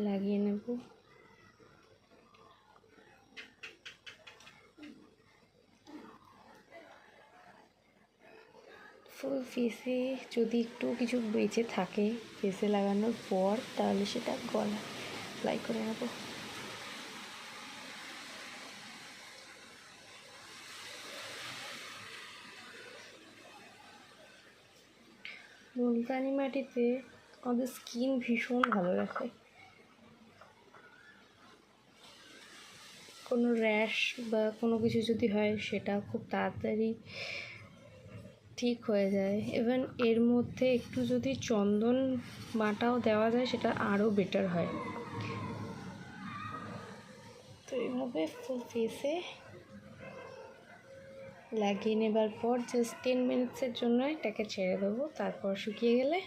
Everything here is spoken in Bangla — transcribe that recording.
লাগিয়ে নেব। ফুল ফেসে যদি একটু কিছু বেঁচে থাকে ফেসে লাগানোর পর, তাহলে সেটা গলা অ্যাপ্লাই করে নেব। মুলতানি মাটিতে আমাদের স্কিন ভীষণ ভালো রাখে। কোনো র্যাশ বা কোনো কিছু যদি হয় সেটা খুব তাড়াতাড়ি ঠিক হয়ে যায়। ইভেন এর মধ্যে একটু যদি চন্দন বাটাও দেওয়া যায় সেটা আরও বেটার হয়। তো এইভাবে ফুল ফেসে লাগিয়ে নেবার পর জাস্ট 10 মিনিটসের জন্য এটাকে ছেড়ে দেবো। তারপর শুকিয়ে গেলে